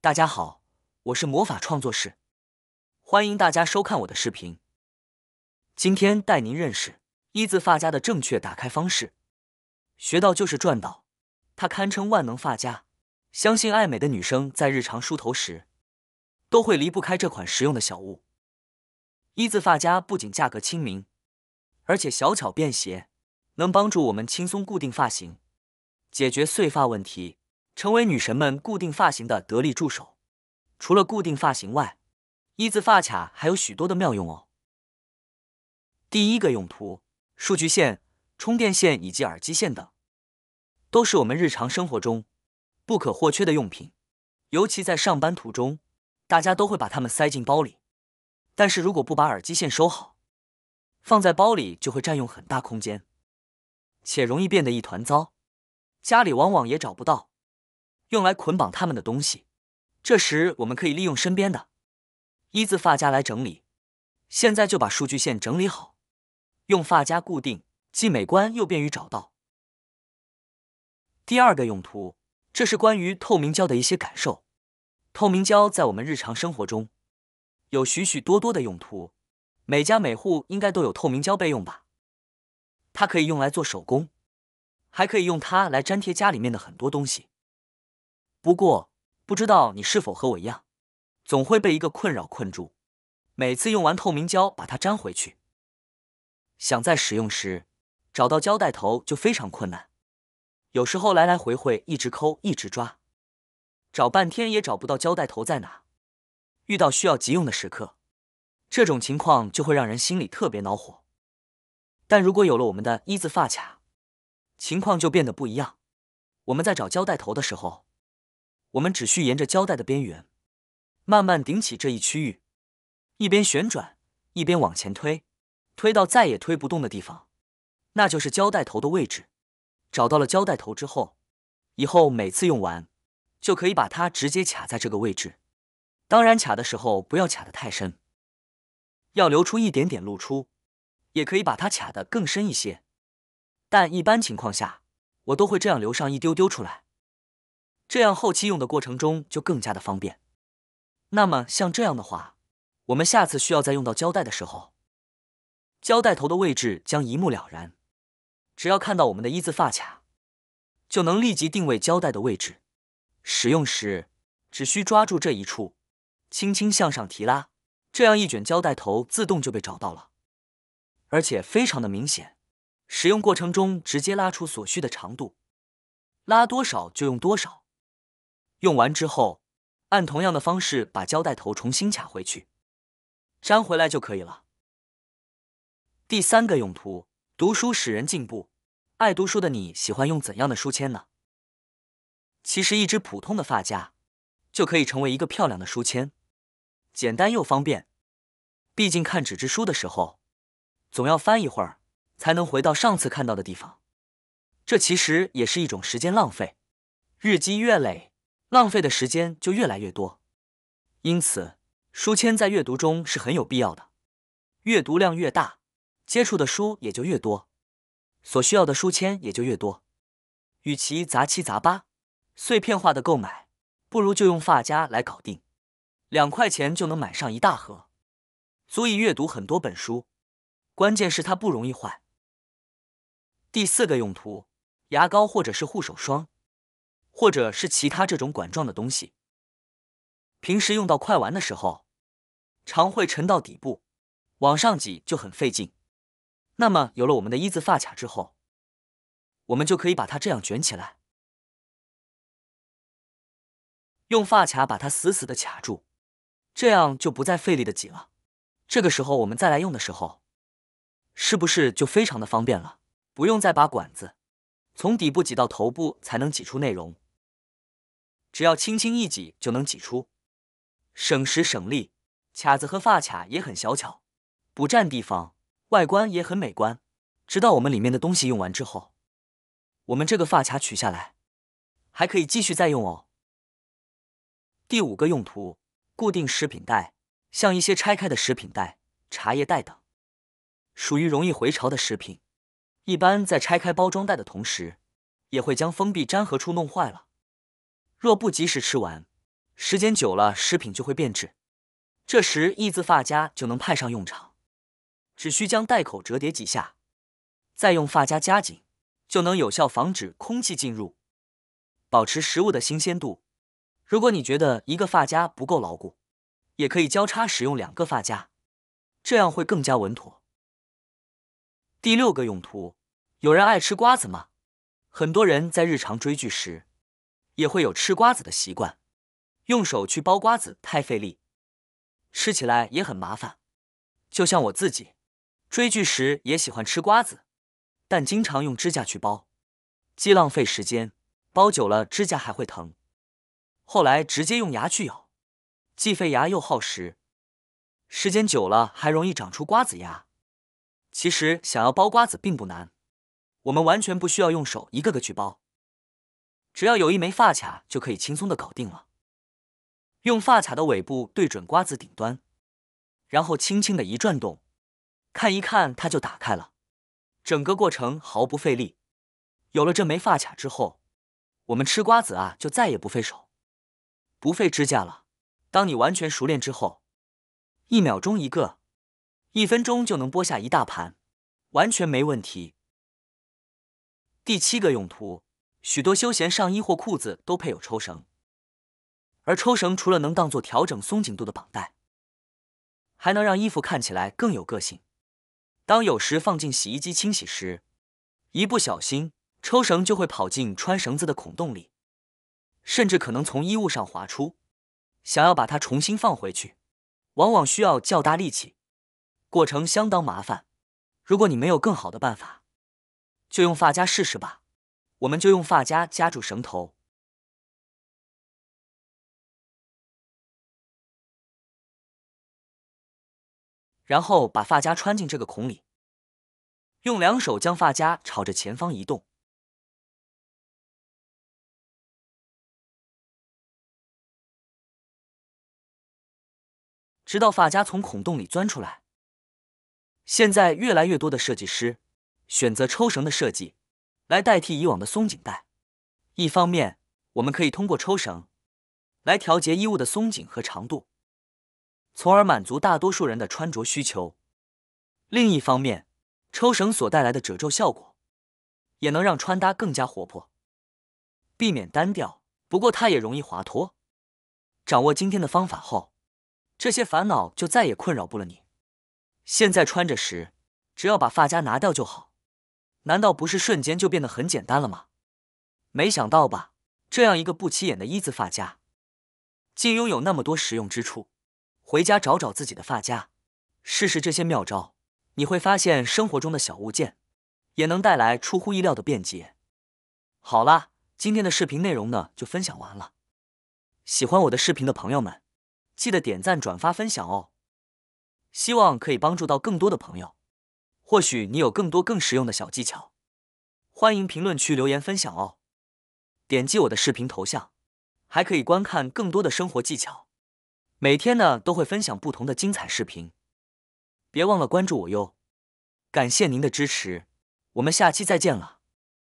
大家好，我是魔法创作室，欢迎大家收看我的视频。今天带您认识一字发夹的正确打开方式。学到就是赚到，它堪称万能发夹。相信爱美的女生在日常梳头时，都会离不开这款实用的小物。一字发夹不仅价格亲民，而且小巧便携，能帮助我们轻松固定发型，解决碎发问题，成为女神们固定发型的得力助手。除了固定发型外，一字发卡还有许多的妙用哦。第一个用途，数据线、充电线以及耳机线等，都是我们日常生活中不可或缺的用品。尤其在上班途中，大家都会把它们塞进包里。但是如果不把耳机线收好，放在包里就会占用很大空间，且容易变得一团糟，家里往往也找不到用来捆绑它们的东西。这时我们可以利用身边的一字发夹来整理。现在就把数据线整理好，用发夹固定，既美观又便于找到。第二个用途，这是关于透明胶的一些感受。透明胶在我们日常生活中有许许多多的用途，每家每户应该都有透明胶备用吧？它可以用来做手工，还可以用它来粘贴家里面的很多东西。不过，不知道你是否和我一样，总会被一个困扰困住，每次用完透明胶把它粘回去，想在使用时找到胶带头就非常困难，有时候来来回回一直抠一直抓，找半天也找不到胶带头在哪。遇到需要急用的时刻，这种情况就会让人心里特别恼火。但如果有了我们的一字发卡，情况就变得不一样。我们在找胶带头的时候，我们只需沿着胶带的边缘慢慢顶起这一区域，一边旋转一边往前推，推到再也推不动的地方，那就是胶带头的位置。找到了胶带头之后，以后每次用完就可以把它直接卡在这个位置。当然卡的时候不要卡得太深，要留出一点点露出，也可以把它卡得更深一些，但一般情况下我都会这样留上一丢丢出来，这样后期用的过程中就更加的方便。那么像这样的话，我们下次需要再用到胶带的时候，胶带头的位置将一目了然。只要看到我们的一字发卡，就能立即定位胶带的位置。使用时只需抓住这一处，轻轻向上提拉，这样一卷胶带头自动就被找到了，而且非常的明显。使用过程中直接拉出所需的长度，拉多少就用多少。用完之后，按同样的方式把胶带头重新卡回去，粘回来就可以了。第三个用途，读书使人进步。爱读书的你喜欢用怎样的书签呢？其实一支普通的发夹就可以成为一个漂亮的书签，简单又方便。毕竟看纸质书的时候，总要翻一会儿才能回到上次看到的地方，这其实也是一种时间浪费。日积月累，浪费的时间就越来越多。因此，书签在阅读中是很有必要的。阅读量越大，接触的书也就越多，所需要的书签也就越多。与其杂七杂八、碎片化的购买，不如就用发夹来搞定，2块钱就能买上一大盒，足以阅读很多本书。关键是它不容易坏。第四个用途，牙膏或者是护手霜，或者是其他这种管状的东西。平时用到快完的时候，常会沉到底部，往上挤就很费劲。那么有了我们的一字发卡之后，我们就可以把它这样卷起来，用发卡把它死死的卡住，这样就不再费力的挤了。这个时候我们再来用的时候，是不是就非常的方便了？不用再把管子从底部挤到头部才能挤出内容，只要轻轻一挤就能挤出，省时省力。卡子和发卡也很小巧，不占地方，外观也很美观。直到我们里面的东西用完之后，我们这个发卡取下来，还可以继续再用哦。第五个用途，固定食品袋。像一些拆开的食品袋、茶叶袋等，属于容易回潮的食品，一般在拆开包装袋的同时，也会将封闭粘合处弄坏了。若不及时吃完，时间久了食品就会变质，这时一字发夹就能派上用场。只需将袋口折叠几下，再用发夹夹紧，就能有效防止空气进入，保持食物的新鲜度。如果你觉得一个发夹不够牢固，也可以交叉使用2个发夹，这样会更加稳妥。第6个用途，有人爱吃瓜子吗？很多人在日常追剧时，也会有吃瓜子的习惯。用手去剥瓜子太费力，吃起来也很麻烦。就像我自己，追剧时也喜欢吃瓜子，但经常用指甲去剥，既浪费时间，剥久了指甲还会疼。后来直接用牙去咬，既费牙又耗时，时间久了还容易长出瓜子牙。其实想要剥瓜子并不难，我们完全不需要用手一个个去剥，只要有一枚发卡就可以轻松的搞定了。用发卡的尾部对准瓜子顶端，然后轻轻的一转动，看一看它就打开了，整个过程毫不费力。有了这枚发卡之后，我们吃瓜子啊就再也不费手，不费指甲了。当你完全熟练之后，1秒钟一个，1分钟就能剥下一大盘，完全没问题。第7个用途，许多休闲上衣或裤子都配有抽绳，而抽绳除了能当作调整松紧度的绑带，还能让衣服看起来更有个性。当有时放进洗衣机清洗时，一不小心，抽绳就会跑进穿绳子的孔洞里，甚至可能从衣物上滑出。想要把它重新放回去，往往需要较大力气，过程相当麻烦。如果你没有更好的办法，就用发夹试试吧。我们就用发夹夹住绳头，然后把发夹穿进这个孔里，用2手将发夹朝着前方移动，直到发夹从孔洞里钻出来。现在越来越多的设计师选择抽绳的设计来代替以往的松紧带。一方面，我们可以通过抽绳来调节衣物的松紧和长度，从而满足大多数人的穿着需求。另一方面，抽绳所带来的褶皱效果也能让穿搭更加活泼，避免单调，不过它也容易滑脱。掌握今天的方法后，这些烦恼就再也困扰不了你。现在穿着时，只要把发夹拿掉就好，难道不是瞬间就变得很简单了吗？没想到吧，这样一个不起眼的一字发夹，竟拥有那么多实用之处。回家找找自己的发夹，试试这些妙招，你会发现生活中的小物件也能带来出乎意料的便捷。好啦，今天的视频内容呢就分享完了。喜欢我的视频的朋友们，记得点赞、转发、分享哦。希望可以帮助到更多的朋友。或许你有更多更实用的小技巧，欢迎评论区留言分享哦。点击我的视频头像，还可以观看更多的生活技巧。每天呢都会分享不同的精彩视频，别忘了关注我哟。感谢您的支持，我们下期再见了。